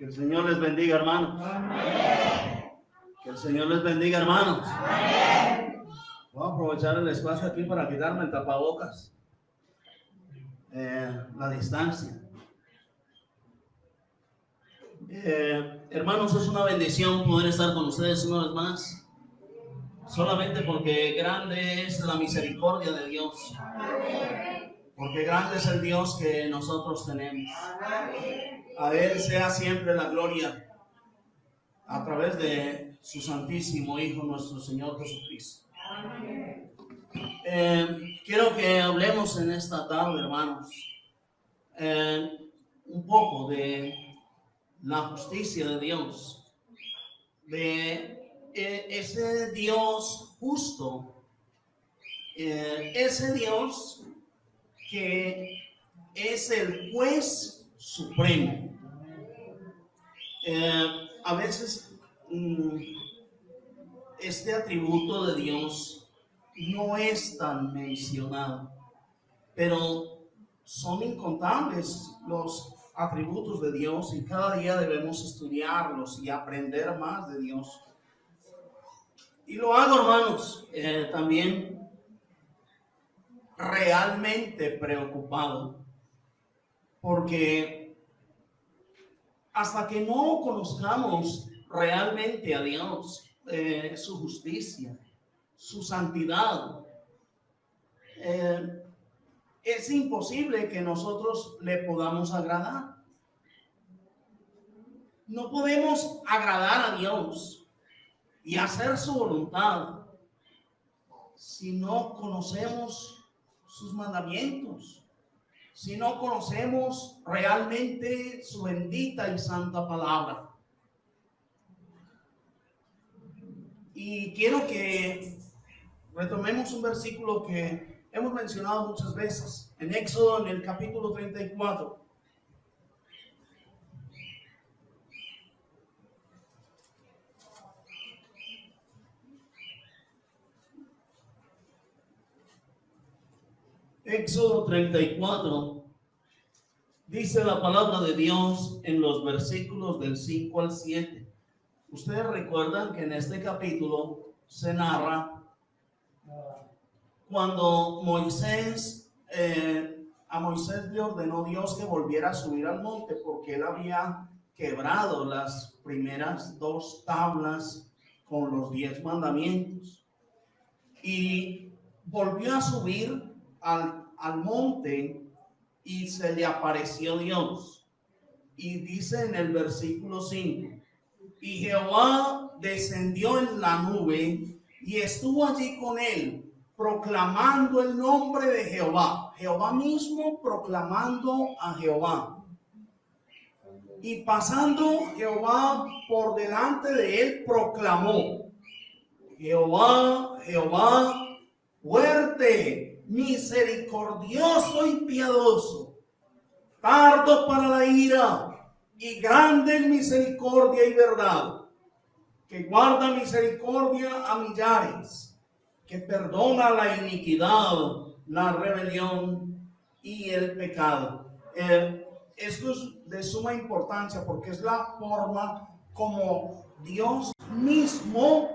Que el Señor les bendiga, hermanos. Amén. Que el Señor les bendiga, hermanos. Amén. Voy a aprovechar el espacio aquí para quitarme el tapabocas. La distancia. Hermanos, es una bendición poder estar con ustedes una vez más. Solamente porque grande es la misericordia de Dios. Porque grande es el Dios que nosotros tenemos. A Él sea siempre la gloria a través de su Santísimo Hijo, nuestro Señor Jesucristo. Quiero que hablemos en esta tarde, hermanos, un poco de la justicia de Dios, de ese Dios justo, ese Dios que es el juez supremo. A veces este atributo de Dios no es tan mencionado, pero son incontables los atributos de Dios y cada día debemos estudiarlos y aprender más de Dios. Y lo hago, hermanos, también realmente preocupado, porque hasta que no conozcamos realmente a Dios, su justicia, su santidad, es imposible que nosotros le podamos agradar. No podemos agradar a Dios y hacer su voluntad si no conocemos sus mandamientos, si no conocemos realmente su bendita y santa palabra. Y quiero que retomemos un versículo que hemos mencionado muchas veces, en Éxodo, en el capítulo 34. Éxodo 34, dice la palabra de Dios en los versículos del 5 al 7. Ustedes recuerdan que en este capítulo se narra cuando a Moisés le ordenó Dios que volviera a subir al monte porque él había quebrado las primeras 2 tablas con los 10 mandamientos. Y volvió a subir al monte y se le apareció Dios. Y dice en el versículo 5, y Jehová descendió en la nube y estuvo allí con él, proclamando el nombre de Jehová. Jehová mismo proclamando a Jehová. Y pasando Jehová por delante de él, proclamó: Jehová, Jehová, fuerte, misericordioso y piadoso, tardo para la ira y grande en misericordia y verdad, que guarda misericordia a millares, que perdona la iniquidad, la rebelión y el pecado. Esto es de suma importancia porque es la forma como Dios mismo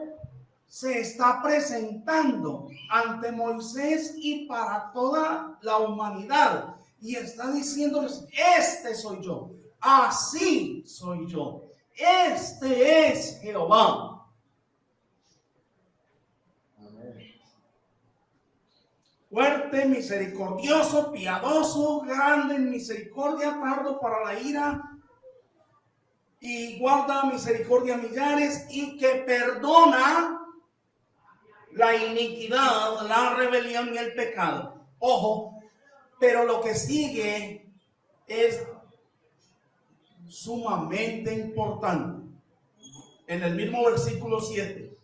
se está presentando ante Moisés y para toda la humanidad. Y está diciéndoles: este soy yo, así soy yo, este es Jehová. Amén. Fuerte, misericordioso, piadoso, grande en misericordia, tardo para la ira y guarda misericordia a millares, y que perdona la iniquidad, la rebelión y el pecado. Ojo, pero lo que sigue es sumamente importante. En el mismo versículo 7,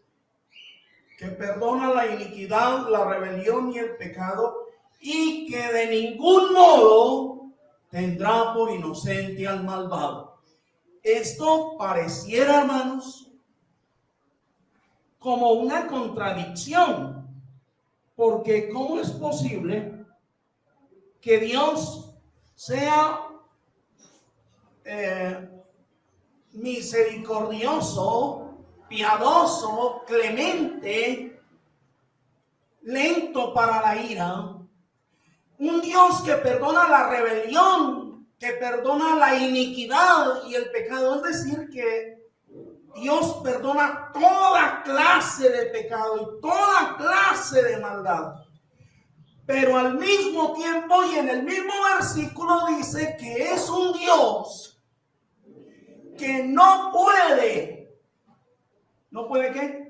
que perdona la iniquidad, la rebelión y el pecado, y que de ningún modo tendrá por inocente al malvado. Esto pareciera, hermanos, como una contradicción, porque ¿cómo es posible que Dios sea misericordioso, piadoso, clemente, lento para la ira, un Dios que perdona la rebelión, que perdona la iniquidad y el pecado. Es decir, que Dios perdona toda clase de pecado y toda clase de maldad. Pero al mismo tiempo y en el mismo versículo dice que es un Dios que no puede. ¿No puede qué?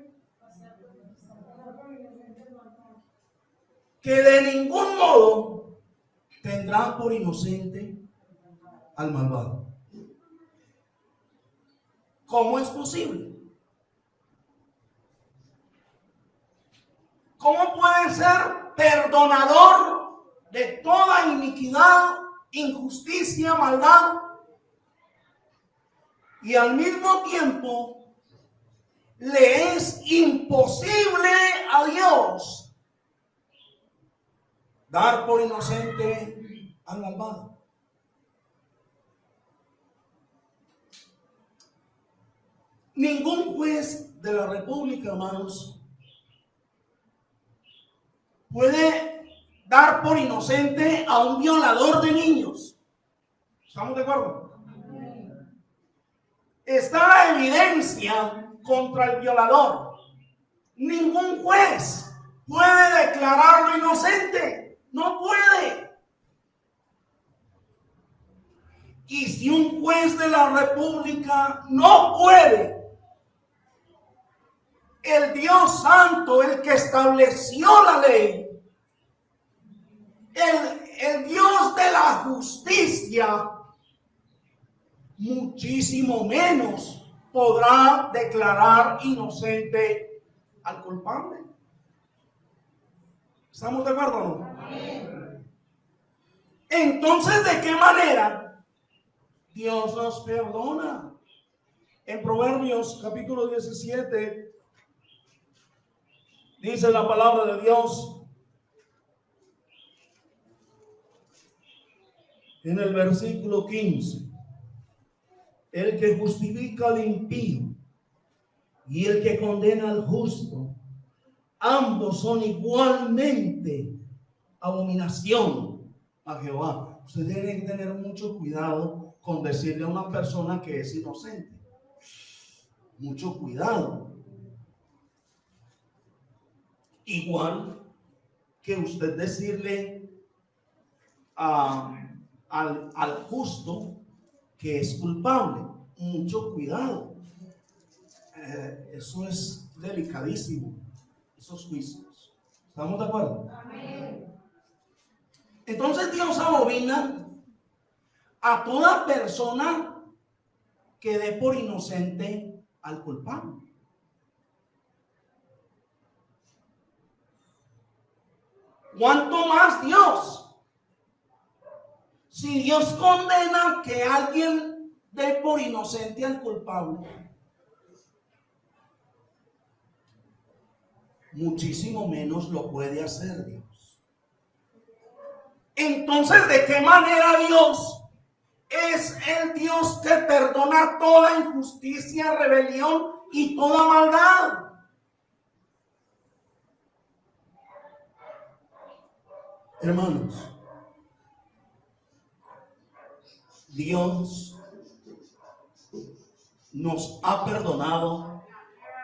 Que de ningún modo tendrá por inocente al malvado. ¿Cómo es posible? ¿Cómo puede ser perdonador de toda iniquidad, injusticia, maldad? Y al mismo tiempo le es imposible a Dios dar por inocente al malvado. Ningún juez de la República, hermanos, puede dar por inocente a un violador de niños. ¿Estamos de acuerdo? Está la evidencia contra el violador. Ningún juez puede declararlo inocente. No puede. Y si un juez de la República no puede, el Dios Santo, el que estableció la ley, el Dios de la justicia, muchísimo menos podrá declarar inocente al culpable. ¿Estamos de acuerdo o no? Entonces, ¿de qué manera Dios nos perdona? En Proverbios capítulo 17 dice la palabra de Dios en el versículo 15: el que justifica al impío y el que condena al justo, ambos son igualmente abominación a Jehová. Usted tiene que tener mucho cuidado con decirle a una persona que es inocente. Mucho cuidado. Igual que usted decirle al justo que es culpable. Mucho cuidado. Eso es delicadísimo, esos juicios. ¿Estamos de acuerdo? Amén. Entonces Dios abomina a toda persona que dé por inocente al culpable. ¿Cuánto más Dios? Si Dios condena que alguien dé por inocente al culpable, muchísimo menos lo puede hacer Dios. Entonces, ¿de qué manera Dios es el Dios que perdona toda injusticia, rebelión y toda maldad? Hermanos, Dios nos ha perdonado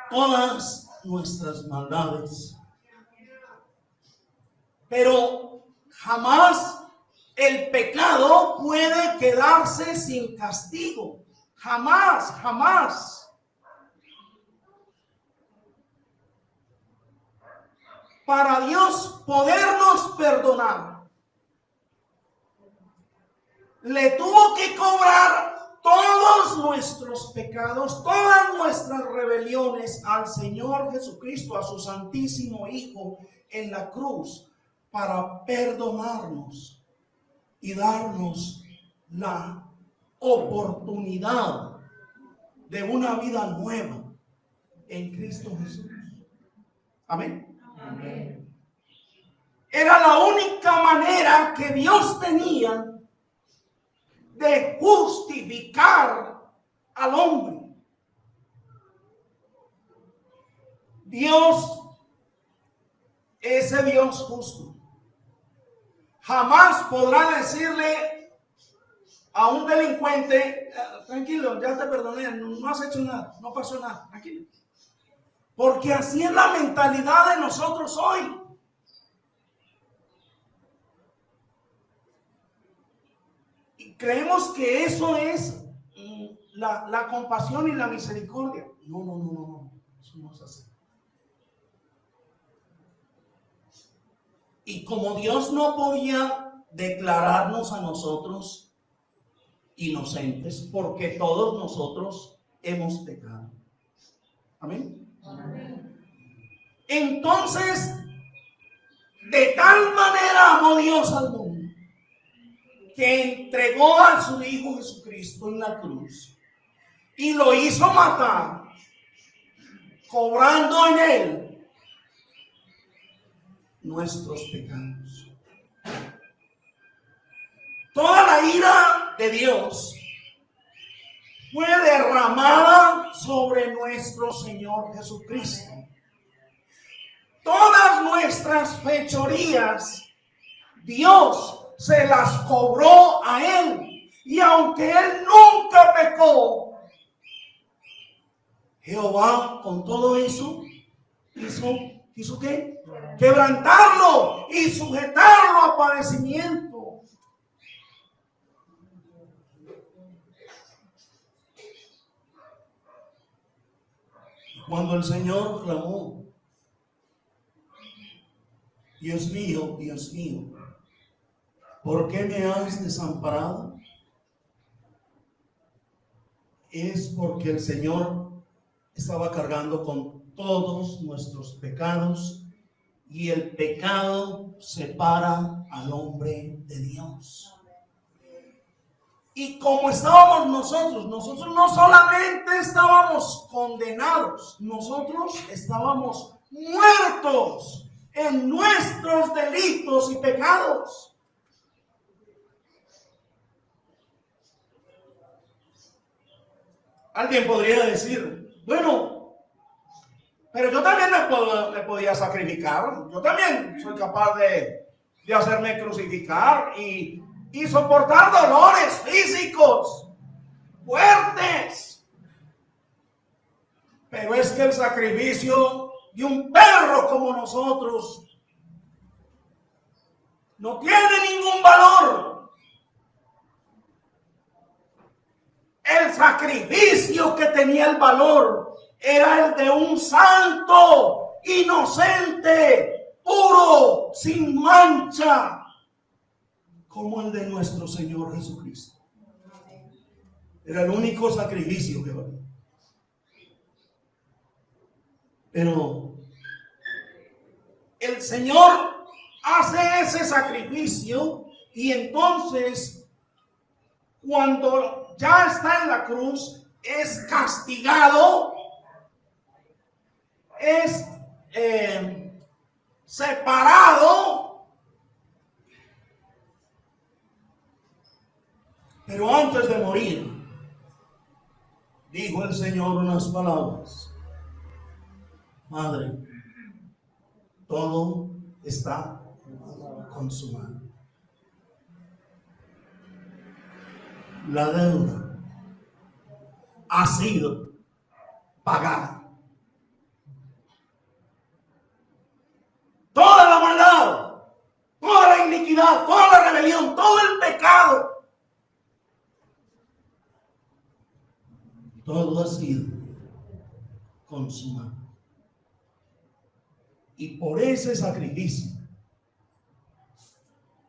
todas nuestras maldades, pero jamás el pecado puede quedarse sin castigo. Jamás, jamás. Para Dios podernos perdonar, le tuvo que cobrar todos nuestros pecados, todas nuestras rebeliones al Señor Jesucristo, a su Santísimo Hijo en la cruz, para perdonarnos y darnos la oportunidad de una vida nueva en Cristo Jesús. Amén. Amén. Era la única manera que Dios tenía de justificar al hombre. Dios, ese Dios justo, jamás podrá decirle a un delincuente: tranquilo, ya te perdoné, no has hecho nada, no pasó nada, tranquilo. Porque así es la mentalidad de nosotros hoy. Y creemos que eso es la compasión y la misericordia. No, eso no es así. Y como Dios no podía declararnos a nosotros inocentes, porque todos nosotros hemos pecado. Amén. Amén. Entonces, de tal manera amó Dios al mundo, que entregó a su Hijo Jesucristo en la cruz y lo hizo matar, cobrando en él nuestros pecados. Toda la ira de Dios fue derramada sobre nuestro Señor Jesucristo. Todas nuestras fechorías, Dios se las cobró a él. Y aunque él nunca pecó, Jehová con todo eso hizo ¿qué? Quebrantarlo y sujetarlo a padecimiento. Cuando el Señor clamó: Dios mío, ¿por qué me has desamparado? Es porque el Señor estaba cargando con todos nuestros pecados, y el pecado separa al hombre de Dios. Y como estábamos nosotros no solamente estábamos condenados, nosotros estábamos muertos en nuestros delitos y pecados. Alguien podría decir: bueno, pero yo también me podía sacrificar. Yo también soy capaz de hacerme crucificar y soportar dolores físicos fuertes. Pero es que el sacrificio de un perro como nosotros no tiene ningún valor. El sacrificio que tenía el valor era el de un santo, inocente, puro, sin mancha, como el de nuestro Señor Jesucristo. Era el único sacrificio que valía. Pero el Señor hace ese sacrificio, y entonces, cuando ya está en la cruz, es castigado, es separado. Pero antes de morir, dijo el Señor unas palabras: Madre, todo está consumado. La deuda ha sido pagada. Toda la maldad, toda la iniquidad, toda la rebelión, todo el pecado, todo ha sido consumado. Y por ese sacrificio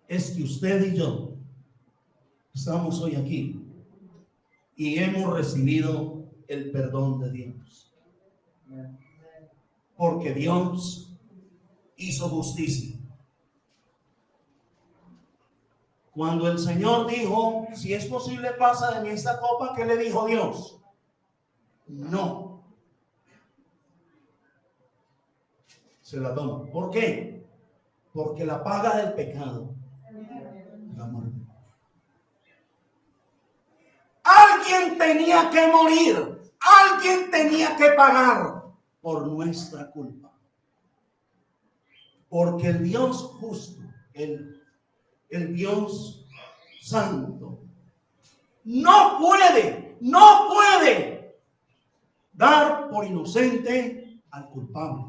es que usted y yo estamos hoy aquí y hemos recibido el perdón de Dios. Porque Dios hizo justicia. Cuando el Señor dijo: si es posible, pasa de mí esta copa, ¿qué le dijo Dios? No. Se la toma. ¿Por qué? Porque la paga del pecado es la muerte. Alguien tenía que morir, alguien tenía que pagar por nuestra culpa. Porque el Dios justo, el Dios santo, no puede dar por inocente al culpable.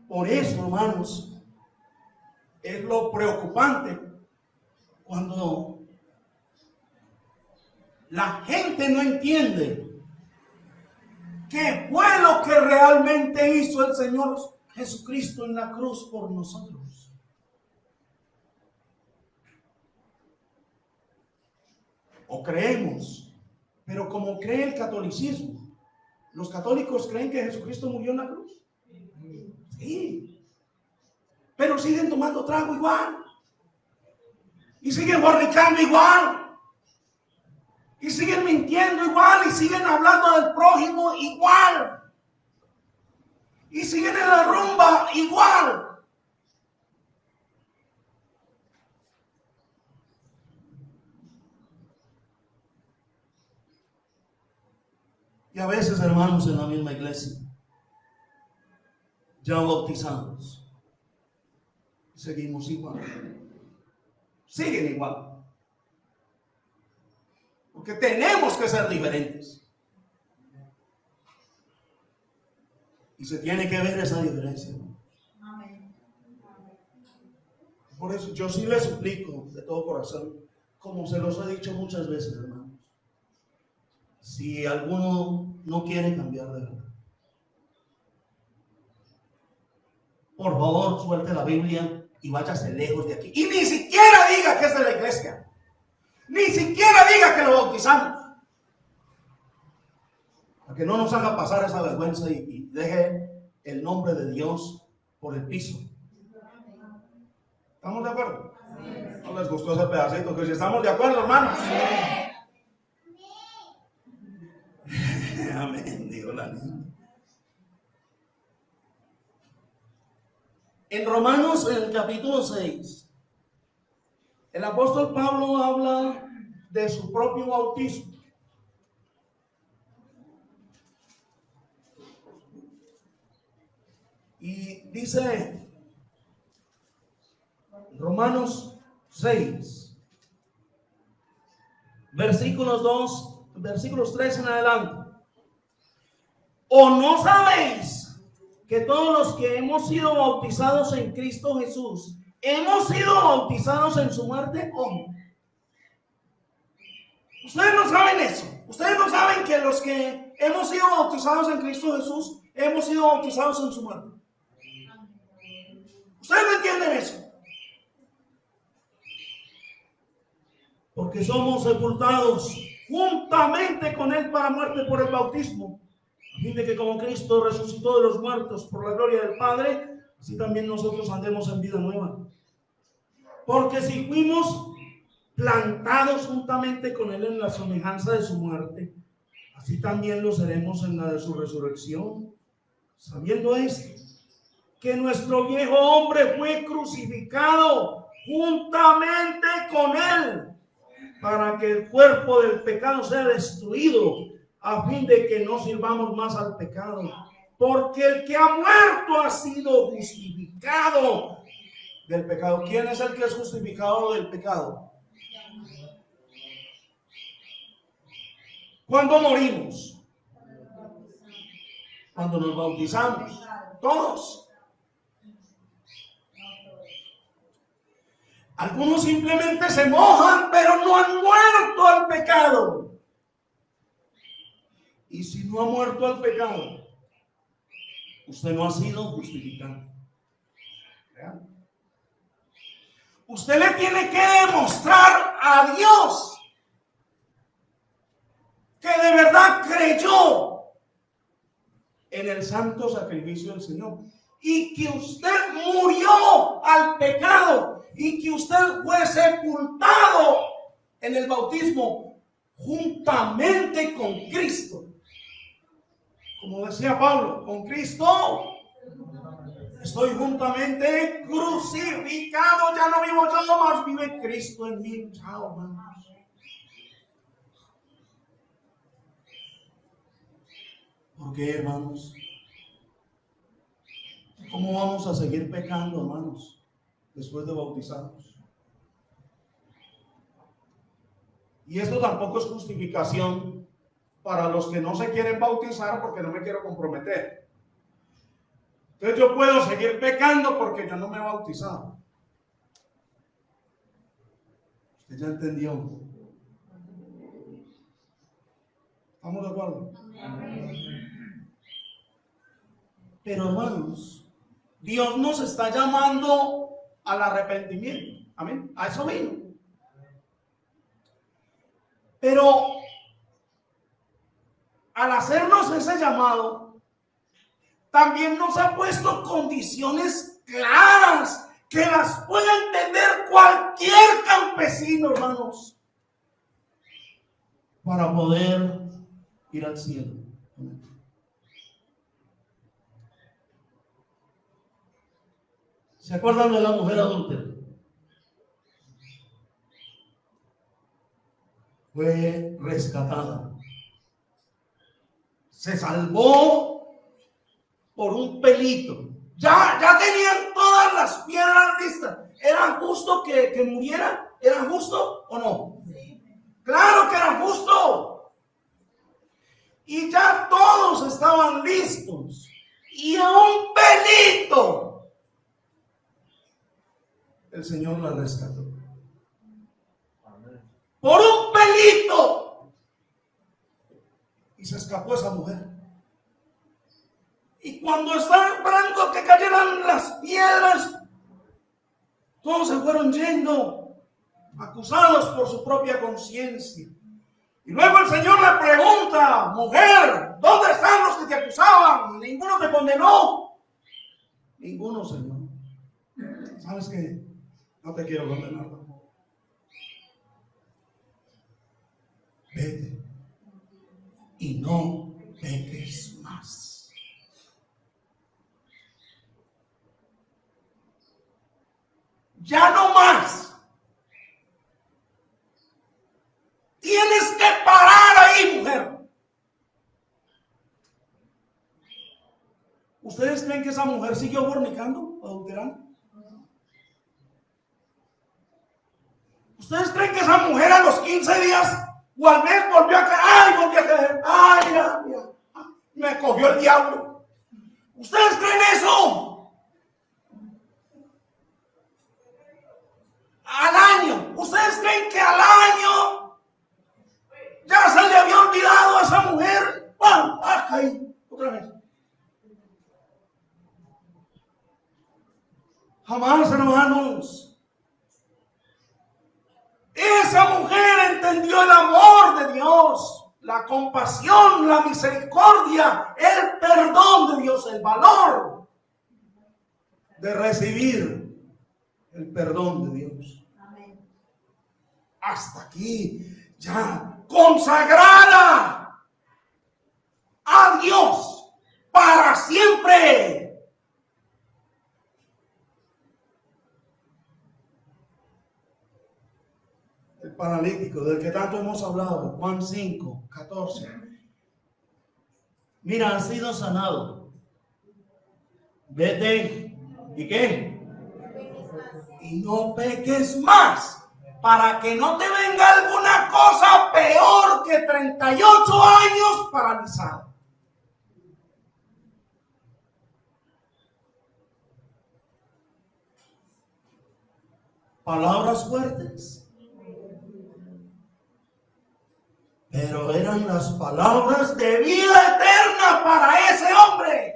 Por eso, hermanos, es lo preocupante cuando la gente no entiende qué fue lo que realmente hizo el Señor Jesucristo en la cruz por nosotros. O creemos, pero como cree el catolicismo, los católicos creen que Jesucristo murió en la cruz. Sí, pero siguen tomando trago igual, y siguen fornicando igual, y siguen mintiendo igual, y siguen hablando del prójimo igual, y siguen en la rumba igual. Y a veces, hermanos, en la misma iglesia, ya bautizados, seguimos igual. Siguen igual. Porque tenemos que ser diferentes. Y se tiene que ver esa diferencia. Por eso yo sí les suplico de todo corazón, como se los he dicho muchas veces, hermanos. Si alguno no quiere cambiar de verdad, por favor, suelte la Biblia y váyase lejos de aquí. Y ni siquiera diga que es de la iglesia. Ni siquiera diga que lo bautizamos. Para que no nos haga pasar esa vergüenza y deje el nombre de Dios por el piso. ¿Estamos de acuerdo? ¿No les gustó ese pedacito? Que si estamos de acuerdo, hermanos. Amén, dijo la niña. En Romanos, en el capítulo 6, el apóstol Pablo habla de su propio bautismo. Y dice, Romanos 6, versículos 3 en adelante. ¿O no sabéis que todos los que hemos sido bautizados en Cristo Jesús, hemos sido bautizados en su muerte? ¿Cómo? Ustedes no saben eso. Ustedes no saben que los que hemos sido bautizados en Cristo Jesús, hemos sido bautizados en su muerte. Ustedes no entienden eso. Porque somos sepultados juntamente con Él para muerte por el bautismo, a fin de que como Cristo resucitó de los muertos por la gloria del Padre, así también nosotros andemos en vida nueva. Porque si fuimos plantados juntamente con Él en la semejanza de su muerte, así también lo seremos en la de su resurrección, sabiendo esto, que nuestro viejo hombre fue crucificado juntamente con Él, para que el cuerpo del pecado sea destruido, a fin de que no sirvamos más al pecado. Porque el que ha muerto ha sido justificado del pecado. ¿Quién es el que es justificado del pecado? ¿Cuándo morimos? Cuando nos bautizamos. Todos. Algunos simplemente se mojan, pero no han muerto al pecado. Y si no ha muerto al pecado, usted no ha sido justificado. ¿Real? Usted le tiene que demostrar a Dios que de verdad creyó en el santo sacrificio del Señor y que usted murió al pecado y que usted fue sepultado en el bautismo juntamente con Cristo. Como decía Pablo, con Cristo estoy juntamente crucificado. Ya no vivo yo, más vive Cristo en mí. Chao, hermanos. ¿Por qué, hermanos? ¿Cómo vamos a seguir pecando, hermanos, después de bautizarnos? Y esto tampoco es justificación para los que no se quieren bautizar porque no me quiero comprometer. Entonces yo puedo seguir pecando porque yo no me he bautizado. ¿Usted ya entendió? ¿Estamos de acuerdo? Pero hermanos, Dios nos está llamando al arrepentimiento. Amén. A eso vino. Pero al hacernos ese llamado, también nos ha puesto condiciones claras que las pueda entender cualquier campesino, hermanos, para poder ir al cielo. Amén. ¿Se acuerdan de la mujer adúltera? Fue rescatada. Se salvó por un pelito. Ya tenían todas las piedras listas. ¿Era justo que muriera? ¿Era justo o no? Sí. Claro que era justo. Y ya todos estaban listos. Y a un pelito el Señor la rescató. Por un pelito. Y se escapó esa mujer. Y cuando estaba esperando que cayeran las piedras, todos se fueron yendo, acusados por su propia conciencia. Y luego el Señor le pregunta: mujer, ¿dónde están los que te acusaban? ¿Ninguno te condenó? Ninguno, Señor. ¿Sabes qué? No te quiero condenar tampoco. Vete y no peques más. Ya no más. Tienes que parar ahí, mujer. ¿Ustedes creen que esa mujer siguió fornicando, adulterando? ¿Ustedes creen que esa mujer a los 15 días o al mes volvió a caer? ¡Ay, mira, me cogió el diablo! ¿Ustedes creen eso? Al año. ¿Ustedes creen que al año ya se le había olvidado a esa mujer? ¡Pam! ¡Ah, caí! Otra vez. Jamás, hermanos. Esa mujer entendió el amor de Dios, la compasión, la misericordia, el perdón de Dios, el valor de recibir el perdón de Dios. Amén. Hasta aquí, ya consagrada a Dios para siempre. El paralítico, del que tanto hemos hablado, Juan 5, 14. Mira, has sido sanado. Vete, ¿y qué? Y no peques más, para que no te venga alguna cosa peor que 38 años paralizado. Palabras fuertes. Pero eran las palabras de vida eterna para ese hombre.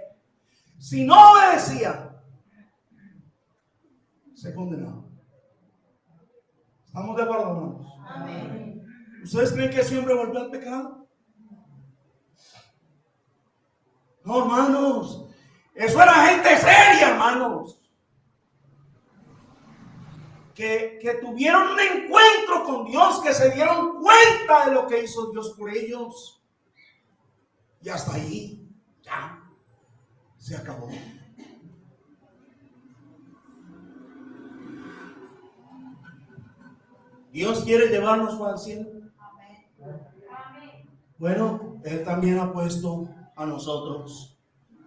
Si no obedecía, se condenaba. ¿Estamos de acuerdo, hermanos? Amén. ¿Ustedes creen que ese hombre volvió al pecado? No, hermanos. Eso era gente seria, hermanos. Que tuvieron un encuentro con Dios, que se dieron cuenta de lo que hizo Dios por ellos. Y hasta ahí, ya, se acabó. Dios quiere llevarnos al cielo. Bueno, Él también ha puesto a nosotros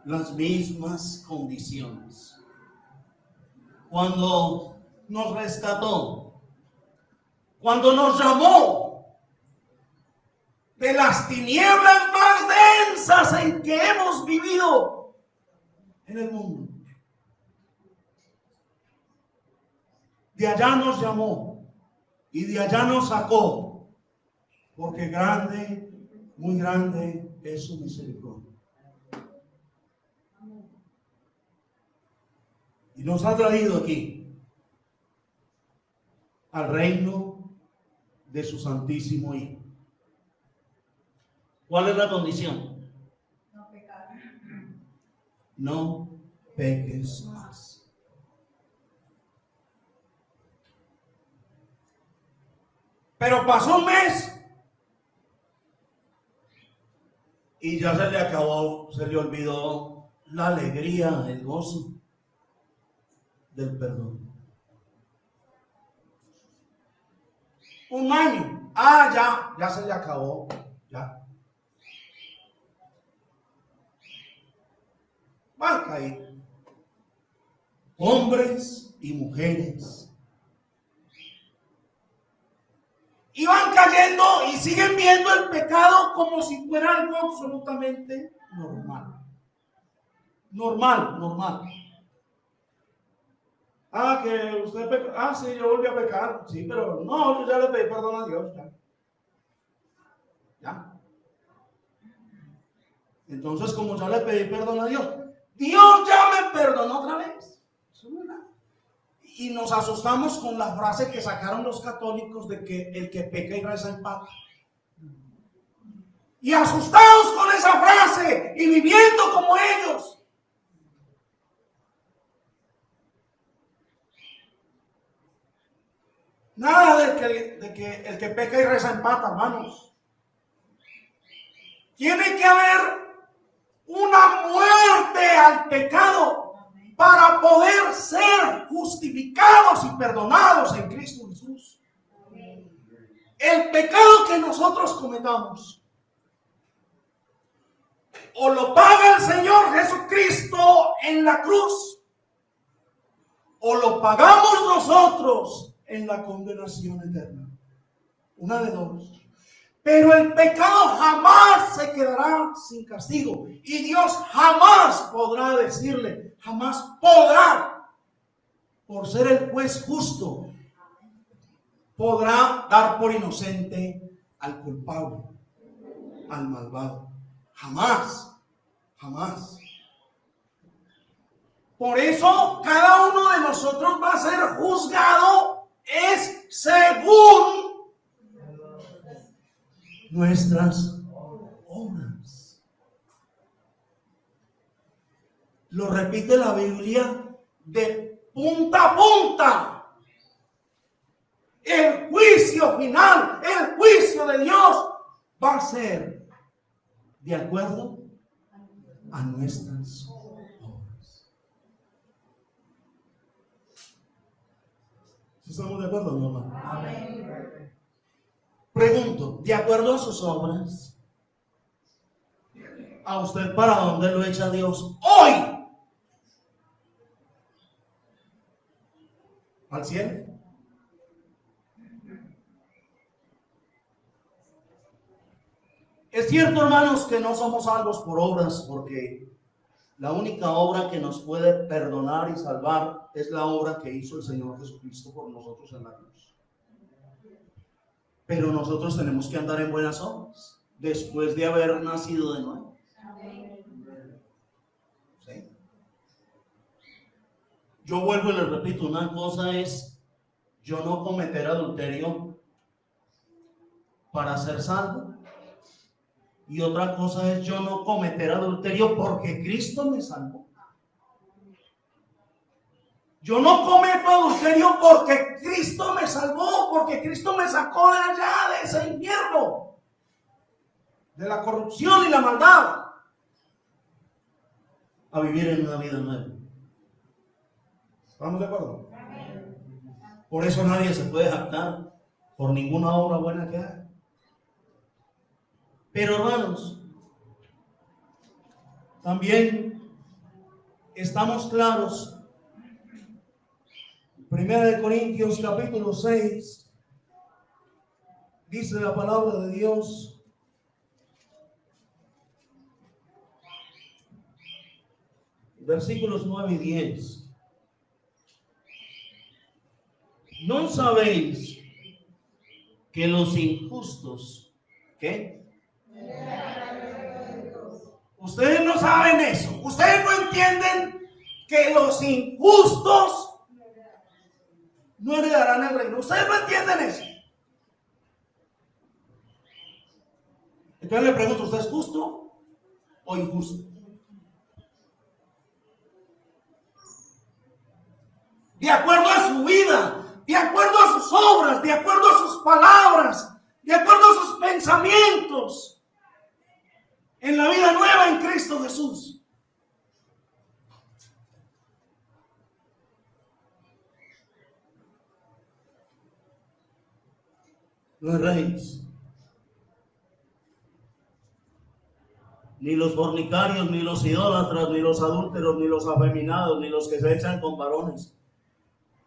las mismas condiciones. Cuando nos rescató, cuando nos llamó de las tinieblas más densas en que hemos vivido en el mundo. De allá nos llamó y de allá nos sacó, porque grande, muy grande es su misericordia. Y nos ha traído aquí al reino de su Santísimo Hijo. ¿Cuál es la condición? No pecar. No peques más. Pero pasó un mes y ya se le acabó, se le olvidó la alegría, el gozo del perdón. Un año, ya se le acabó, ya. Van a caer hombres y mujeres. Y van cayendo y siguen viendo el pecado como si fuera algo absolutamente normal. Normal. Que usted peca. Sí, yo volví a pecar. Sí, pero no, yo ya le pedí perdón a Dios. Ya. Entonces, como ya le pedí perdón a Dios, Dios ya me perdonó otra vez. Eso no es nada. Y nos asustamos con la frase que sacaron los católicos de que el que peca y reza empata. Y asustados con esa frase y viviendo como ellos. Nada de que el que peca y reza empata, hermanos. Tiene que haber una muerte al pecado para poder ser justificados y perdonados en Cristo Jesús. El pecado que nosotros cometamos, o lo paga el Señor Jesucristo en la cruz, o lo pagamos nosotros en la condenación eterna. Una de dos. Pero el pecado jamás se quedará sin castigo. Y Dios jamás podrá decirle, jamás podrá, por ser el juez justo, podrá dar por inocente al culpable, al malvado. Jamás. Por eso cada uno de nosotros va a ser juzgado es según nuestras obras. Lo repite la Biblia de punta a punta. El juicio final, el juicio de Dios va a ser de acuerdo a nuestras obras. ¿Sí estamos de acuerdo, mi hermano? Amén. Pregunto, de acuerdo a sus obras, ¿a usted para dónde lo echa Dios hoy? ¿Al cielo? Es cierto, hermanos, que no somos salvos por obras, porque la única obra que nos puede perdonar y salvar es la obra que hizo el Señor Jesucristo por nosotros en la cruz. Pero nosotros tenemos que andar en buenas obras después de haber nacido de nuevo. ¿Sí? Yo vuelvo y les repito, una cosa es yo no cometer adulterio para ser salvo, y otra cosa es yo no cometer adulterio porque Cristo me salvó. Yo no cometo adulterio porque Cristo me salvó, porque Cristo me sacó de allá, de ese infierno, de la corrupción y la maldad, a vivir en una vida nueva. ¿Estamos de acuerdo? Por eso nadie se puede jactar por ninguna obra buena que haga. Pero hermanos, También estamos claros. 1 Corintios capítulo 6 dice la palabra de Dios: versículos 9 y 10. ¿No sabéis que los injustos, ¿qué? Ustedes no saben eso. Ustedes no entienden que los injustos no heredarán el reino. Ustedes no entienden eso. Entonces le pregunto, ¿usted es justo o injusto? De acuerdo a su vida, de acuerdo a sus obras, de acuerdo a sus palabras, de acuerdo a sus pensamientos, en la vida nueva en Cristo Jesús. No erréis, ni los fornicarios, ni los idólatras, ni los adúlteros, ni los afeminados, ni los que se echan con varones,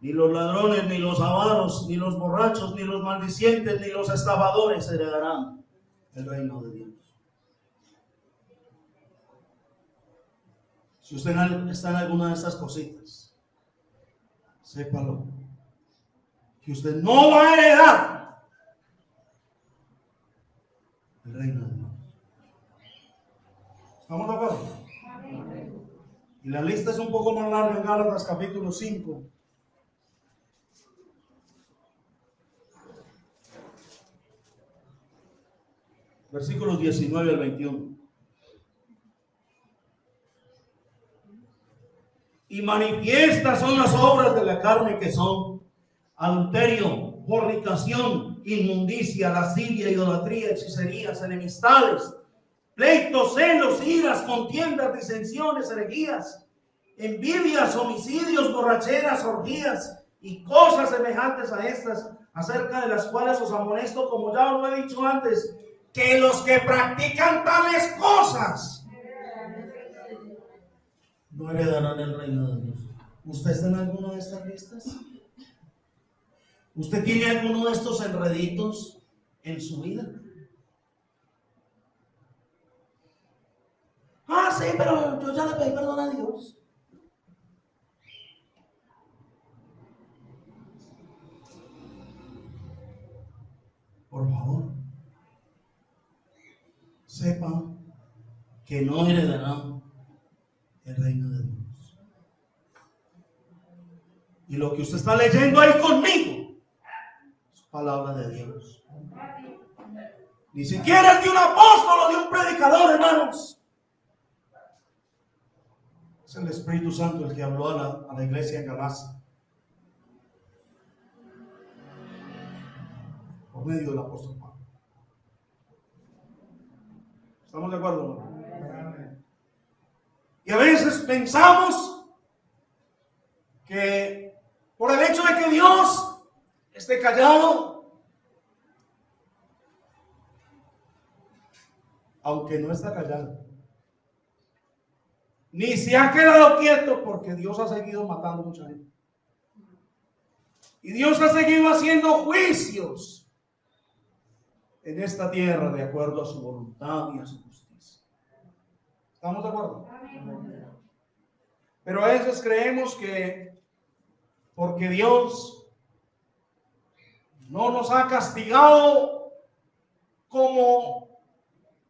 ni los ladrones, ni los avaros, ni los borrachos, ni los maldicientes, ni los estafadores heredarán el reino de Dios. Si usted está en alguna de estas cositas, sépalo, que usted no va a heredar el reino de Dios. ¿Estamos de acuerdo? Y la lista es un poco más larga en Gálatas capítulo 5. Versículos 19 al 21. Y manifiestas son las obras de la carne, que son adulterio, fornicación, inmundicia, lascivia, idolatría, hechicerías, enemistades, pleitos, celos, iras, contiendas, disensiones, herejías, envidias, homicidios, borracheras, orgías y cosas semejantes a estas, acerca de las cuales os amonesto, como ya os lo he dicho antes, que los que practican tales cosas no heredarán el reino de Dios. ¿Usted está en alguna de estas listas? ¿Usted tiene alguno de estos enreditos en su vida? Ah, sí, pero yo ya le pedí perdón a Dios. Por favor, sepan que no heredarán el reino de Dios. Y lo que usted está leyendo ahí conmigo es palabra de Dios. Ni siquiera es de un apóstol o de un predicador, hermanos. Es el Espíritu Santo el que habló a la iglesia en Galacia por medio del apóstol Pablo. ¿Estamos de acuerdo, hermano? Y a veces pensamos que por el hecho de que Dios esté callado, aunque no está callado, ni se ha quedado quieto, porque Dios ha seguido matando a mucha gente. Y Dios ha seguido haciendo juicios en esta tierra de acuerdo a su voluntad y a su justicia. ¿Estamos de acuerdo? Pero a veces creemos que porque Dios no nos ha castigado, como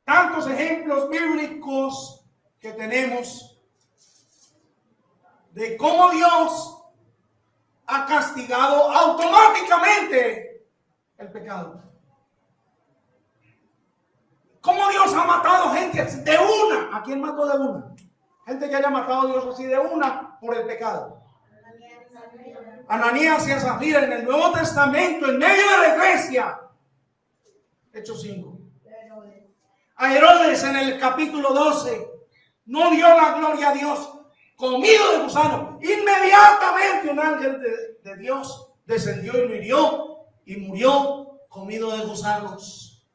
tantos ejemplos bíblicos que tenemos de cómo Dios ha castigado automáticamente el pecado. Cómo Dios ha matado gente de una. ¿A quién mató de una? Gente que haya matado a Dios así de una por el pecado. Ananías y a Zafira en el Nuevo Testamento, en medio de la iglesia. Hechos 5. A Herodes en el capítulo 12 no dio la gloria a Dios, comido de gusano. Inmediatamente un ángel de Dios descendió y lo hirió y murió comido de gusanos.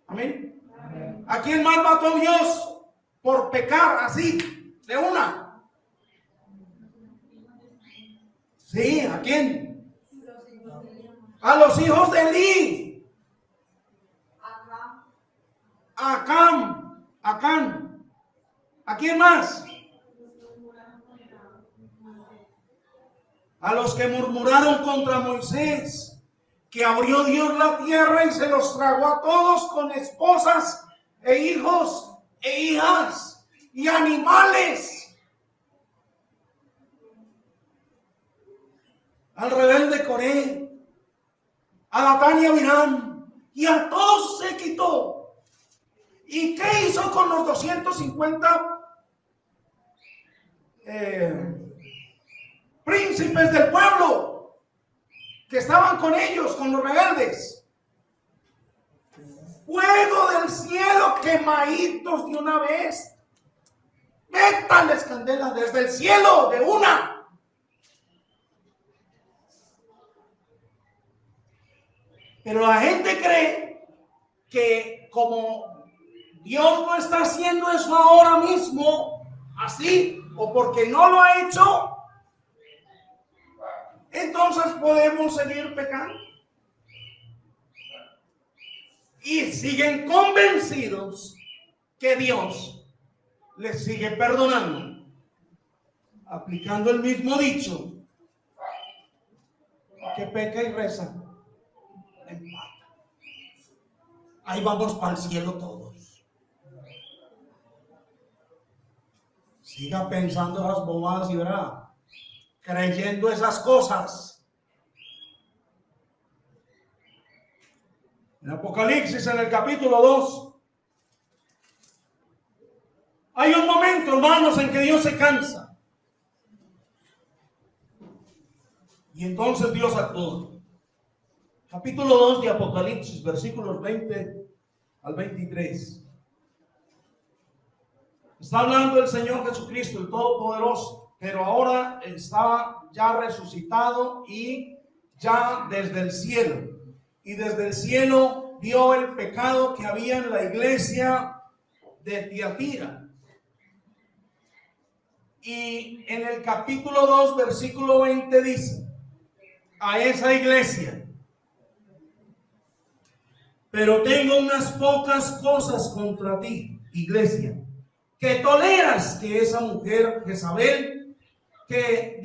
Amén. ¿A quién más mató Dios? por pecar así, de una. Sí, ¿a quién? A los hijos de Elí. A Acán. ¿A quién más? A los que murmuraron contra Moisés, que abrió Dios la tierra y se los tragó a todos con esposas e hijos e hijas y animales. Al rebelde Coré, a Datán y a Abiram, y a todos se quitó. ¿Y qué hizo con los 250 príncipes del pueblo que estaban con ellos, con los rebeldes? Fuego del cielo, quemaditos de una vez. Métanles candela desde el cielo, de una. Pero la gente cree que como Dios no está haciendo eso ahora mismo, así, o porque no lo ha hecho, entonces podemos seguir pecando. Y siguen convencidos que Dios les sigue perdonando, aplicando el mismo dicho, que peca y reza, empata. Ahí vamos para el cielo todos. Siga pensando esas bobadas y verá, creyendo esas cosas. En Apocalipsis, en el capítulo 2, hay un momento, hermanos, en que Dios se cansa. Y entonces Dios actúa. Capítulo 2 de Apocalipsis, versículos 20 al 23. Está hablando el Señor Jesucristo, el Todopoderoso, pero ahora está ya resucitado y ya desde el cielo. Y desde el cielo vio el pecado que había en la iglesia de Tiatira. Y en el capítulo 2, versículo 20 dice, a esa iglesia: pero tengo unas pocas cosas contra ti, iglesia, que toleras que esa mujer Jezabel, que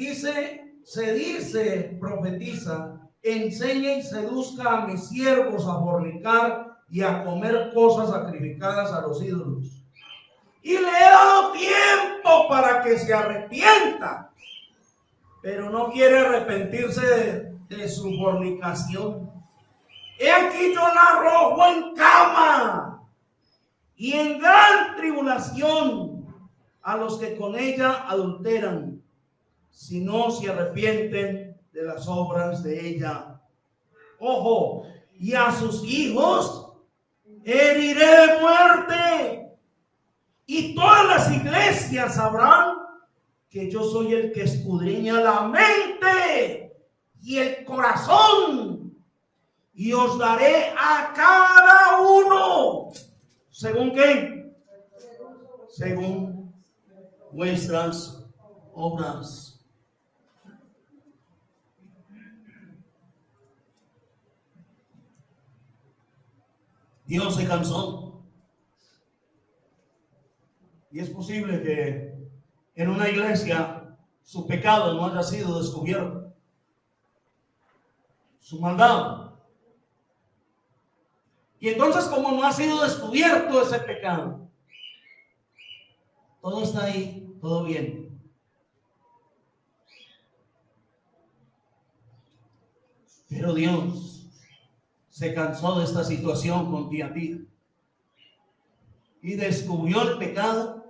profetiza, enseña y seduzca a mis siervos a fornicar y a comer cosas sacrificadas a los ídolos. Y le he dado tiempo para que se arrepienta, pero no quiere arrepentirse de su fornicación. He aquí yo la arrojo en cama y en gran tribulación a los que con ella adulteran, si no se arrepienten de las obras de ella. Ojo, y a sus hijos heriré de muerte. Y todas las iglesias sabrán que yo soy el que escudriña la mente y el corazón, y os daré a cada uno, ¿según qué? Según vuestras obras. Dios se cansó. Y es posible que en una iglesia su pecado no haya sido descubierto, su maldad. Y entonces, como no ha sido descubierto ese pecado, todo está ahí, todo bien. Pero Dios se cansó de esta situación con Tiatira y descubrió el pecado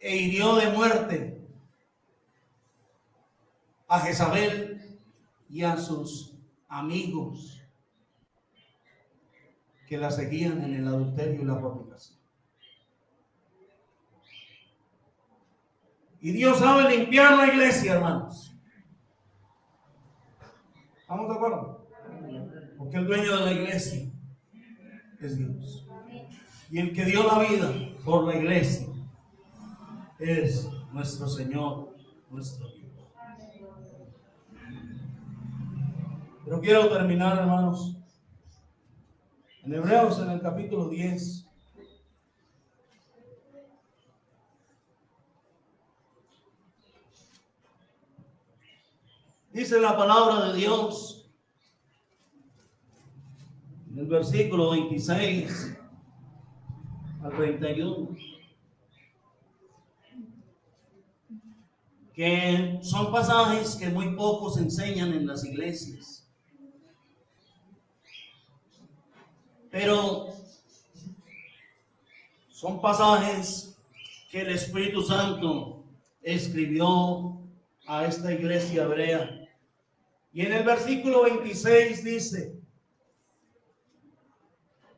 e hirió de muerte a Jezabel y a sus amigos que la seguían en el adulterio y la fornicación. Y Dios sabe limpiar la iglesia, hermanos. ¿Estamos de acuerdo? Porque el dueño de la iglesia es Dios. Y el que dio la vida por la iglesia es nuestro Señor, nuestro Dios. Pero quiero terminar, hermanos, en Hebreos, en el capítulo 10. Dice la palabra de Dios, en el versículo 26 al 31, que son pasajes que muy pocos enseñan en las iglesias. Pero son pasajes que el Espíritu Santo escribió a esta iglesia hebrea. Y en el versículo 26 dice: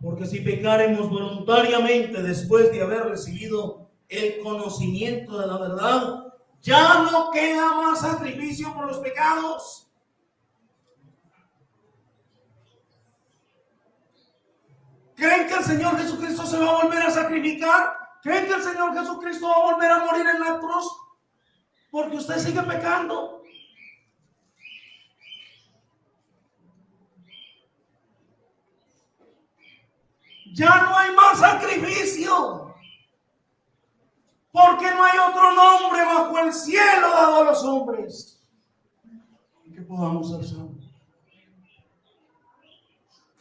porque si pecaremos voluntariamente después de haber recibido el conocimiento de la verdad, ya no queda más sacrificio por los pecados. ¿Creen que el Señor Jesucristo se va a volver a sacrificar? ¿Creen que el Señor Jesucristo va a volver a morir en la cruz porque usted sigue pecando? Ya no hay más sacrificio, porque no hay otro nombre bajo el cielo dado a los hombres en que podamos ser salvos,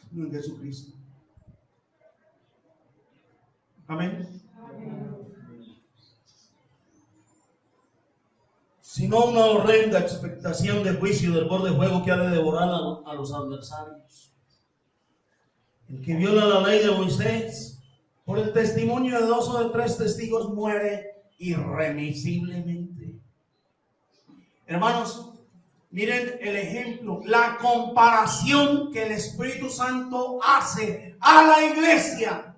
sino en Jesucristo. Amén. Sino una horrenda expectación de juicio del borde de fuego que ha de devorar a los adversarios. El que viola la ley de Moisés, por el testimonio de 2 o de 3 testigos, muere irremisiblemente. Hermanos, miren el ejemplo, la comparación que el Espíritu Santo hace a la iglesia.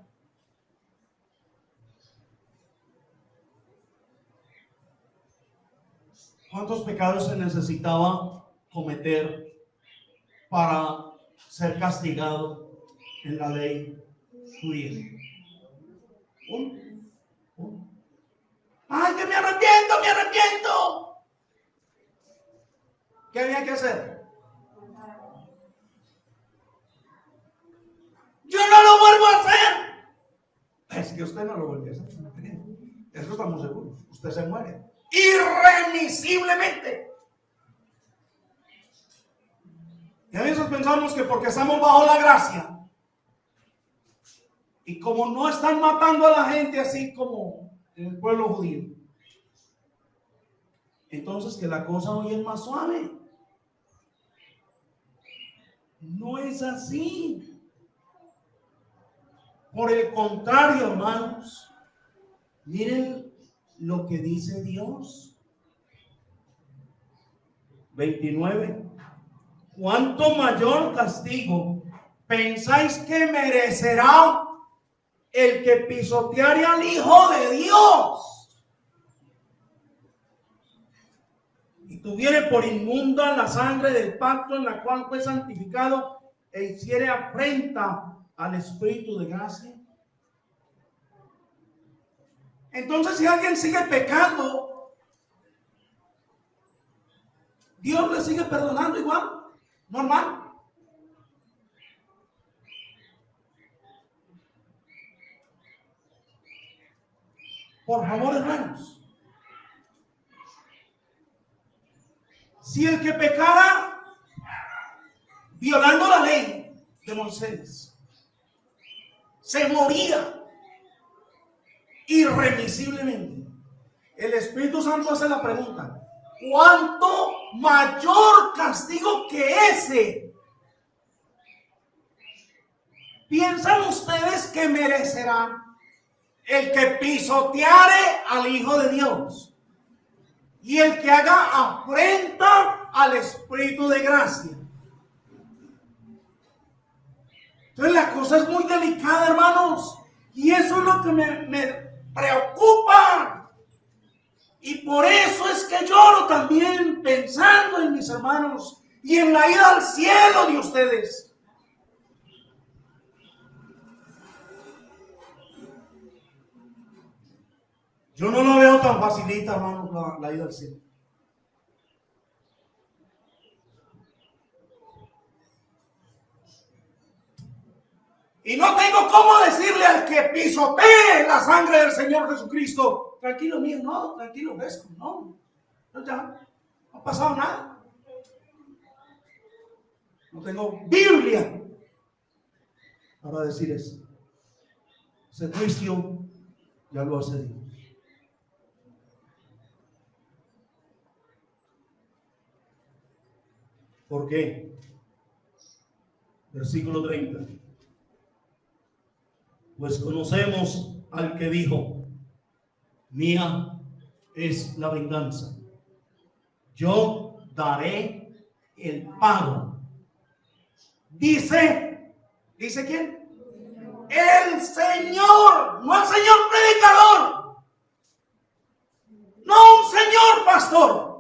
¿Cuántos pecados se necesitaba cometer para ser castigado en la ley judía? ¿Uno? ¡Ay, que me arrepiento! ¿Qué había que hacer? ¡Yo no lo vuelvo a hacer! Es que usted no lo vuelve a hacer. Eso estamos seguros. Usted se muere irremisiblemente. Y a veces pensamos que porque estamos bajo la gracia, y como no están matando a la gente así como en el pueblo judío, entonces que la cosa hoy es más suave. No es así. Por el contrario, hermanos, miren lo que dice Dios. 29. ¿Cuánto mayor castigo pensáis que merecerá el que pisoteare al Hijo de Dios y tuviere por inmunda la sangre del pacto en la cual fue santificado e hiciere afrenta al Espíritu de gracia? Entonces, si alguien sigue pecando, Dios le sigue perdonando igual, normal. Por favor, hermanos, si el que pecara violando la ley de Moisés se moría irremisiblemente, el Espíritu Santo hace la pregunta: ¿cuánto mayor castigo que ese piensan ustedes que merecerá el que pisoteare al Hijo de Dios y el que haga afrenta al Espíritu de gracia? Entonces la cosa es muy delicada, hermanos, y eso es lo que me preocupa, y por eso es que lloro también pensando en mis hermanos y en la ida al cielo de ustedes. Yo no lo veo tan facilita, hermanos, la ida al cielo. Y no tengo cómo decirle al que pisotee la sangre del Señor Jesucristo, tranquilo mío, no, tranquilo Vesco, no ya, no ha pasado nada. No tengo Biblia para decir eso. Ese juicio ya lo hace Dios. ¿Por qué? Versículo 30. Pues conocemos al que dijo: mía es la venganza, yo daré el pago. Dice ¿quién? El Señor, no el señor predicador, no un señor pastor.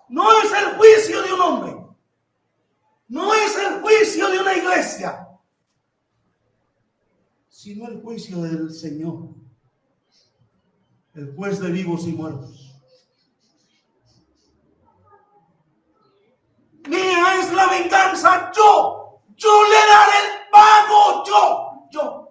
No es el juicio de un hombre, no es el juicio de una iglesia, sino el juicio del Señor, el juez de vivos y muertos. Mía es la venganza, yo le daré el pago, yo.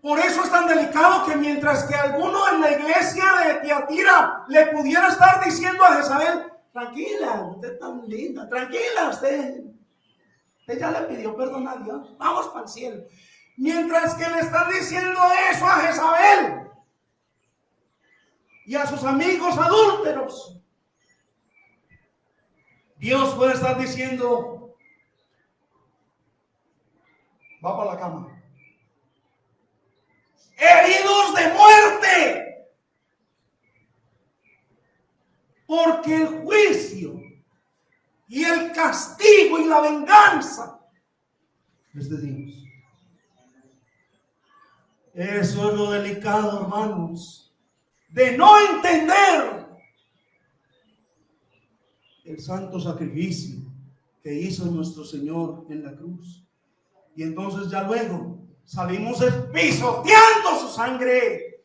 Por eso es tan delicado que mientras que alguno en la iglesia de Tiatira le pudiera estar diciendo a Jezabel: tranquila, usted es tan linda, tranquila, usted ya le pidió perdón a Dios, vamos para el cielo. Mientras que le están diciendo eso a Jezabel y a sus amigos adúlteros, Dios puede estar diciendo: va para la cama, heridos de muerte, porque el juicio y el castigo y la venganza es de Dios. Eso es lo delicado, hermanos, de no entender el santo sacrificio que hizo nuestro Señor en la cruz. Y entonces ya luego salimos pisoteando su sangre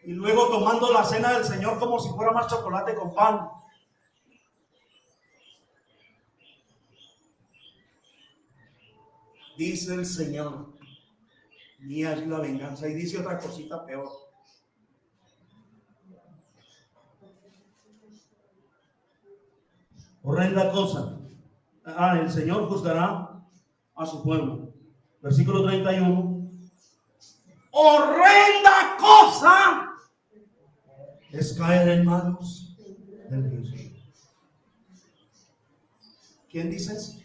y luego tomando la cena del Señor como si fuera más chocolate con pan. Dice el Señor: mía es la venganza. Y dice otra cosita peor: horrenda cosa. El Señor juzgará a su pueblo. Versículo 31. Horrenda cosa es caer en manos del Dios. ¿Quién dice eso?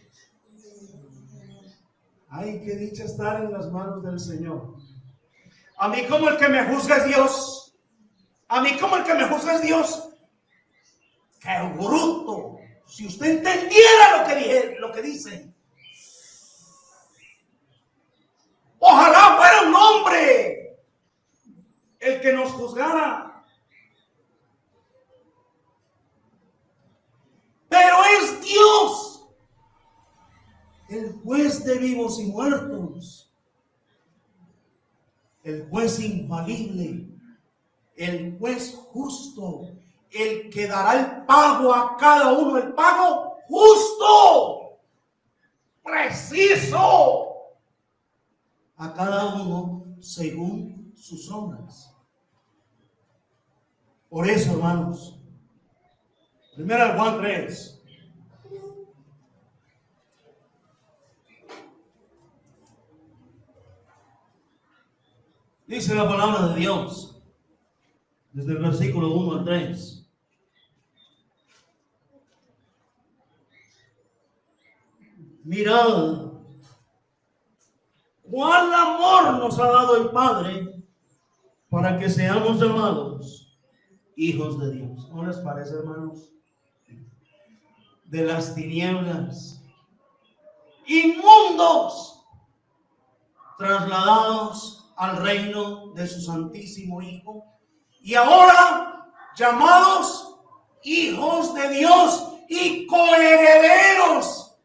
Ay, qué dicha estar en las manos del Señor. A mí como el que me juzga es Dios. A mí como el que me juzga es Dios. ¡Qué bruto! Si usted entendiera lo que dice. Ojalá fuera un hombre el que nos juzgara. Pero es Dios, el juez de vivos y muertos, el juez infalible, el juez justo, el que dará el pago a cada uno, el pago justo, preciso, a cada uno según sus obras. Por eso, hermanos, 1 Juan 3. Dice la palabra de Dios, desde el versículo 1 al 3. Mirad cuál amor nos ha dado el Padre para que seamos llamados hijos de Dios. ¿No les parece, hermanos? De las tinieblas, inmundos, trasladados al reino de su santísimo Hijo, y ahora llamados hijos de Dios y coherederos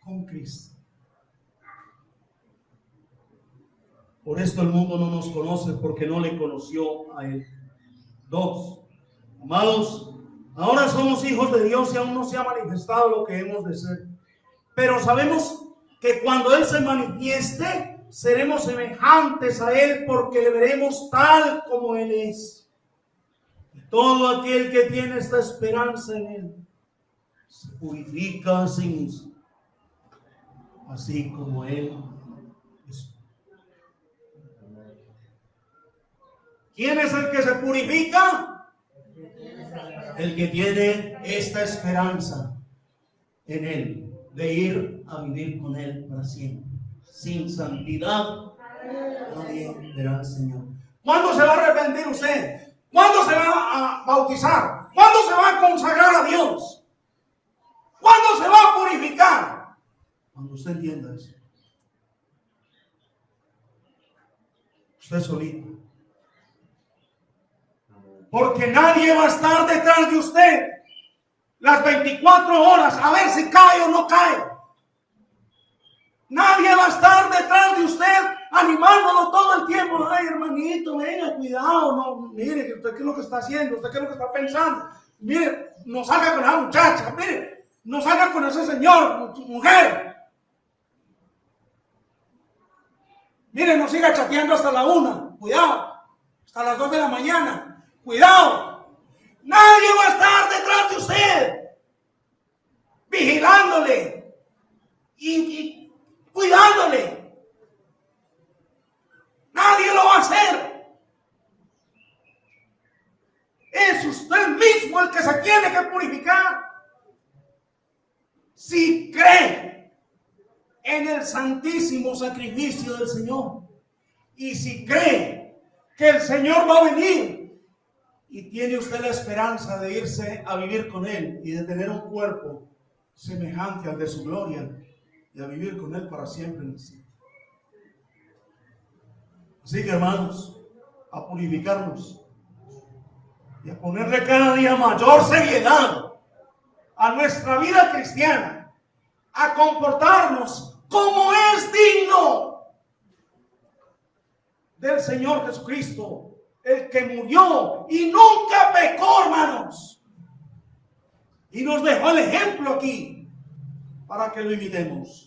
con Cristo. Cristo. Por esto el mundo no nos conoce, porque no le conoció a Él. 2. Amados, ahora somos hijos de Dios y aún no se ha manifestado lo que hemos de ser. Pero sabemos que cuando Él se manifieste, seremos semejantes a Él, porque le veremos tal como Él es. Y todo aquel que tiene esta esperanza en Él se purifica a sí mismo, así como Él es. ¿Quién es el que se purifica? El que tiene esta esperanza en Él, de ir a vivir con Él para siempre. Sin santidad nadie verá al Señor. ¿Cuándo se va a arrepentir usted? ¿Cuándo se va a bautizar? ¿Cuándo se va a consagrar a Dios? ¿Cuándo se va a purificar? Cuando usted entienda eso. Usted solito. Porque nadie va a estar detrás de usted las 24 horas a ver si cae o no cae. Nadie va a estar detrás de usted animándolo todo el tiempo. Ay, hermanito, venga, cuidado. No, mire, usted qué es lo que está haciendo, usted qué es lo que está pensando. Mire, no salga con esa muchacha, mire, no salga con ese señor, mujer. Mire, no siga chateando hasta la 1, cuidado. Hasta las 2 de la mañana, cuidado. Nadie va a estar detrás de usted, vigilándole y cuidándole. Nadie lo va a hacer. Es usted mismo el que se tiene que purificar. Si cree en el santísimo sacrificio del Señor, y si cree que el Señor va a venir, y tiene usted la esperanza de irse a vivir con Él y de tener un cuerpo semejante al de su gloria, y a vivir con Él para siempre en el cielo. Así que, hermanos, a purificarnos y a ponerle cada día mayor seriedad a nuestra vida cristiana, a comportarnos como es digno del Señor Jesucristo, el que murió y nunca pecó, hermanos, y nos dejó el ejemplo aquí para que lo imitemos.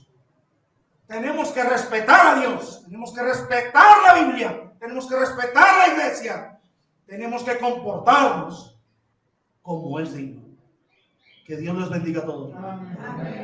Tenemos que respetar a Dios, tenemos que respetar la Biblia, tenemos que respetar la iglesia, tenemos que comportarnos como es digno. Que Dios les bendiga a todos. Amén.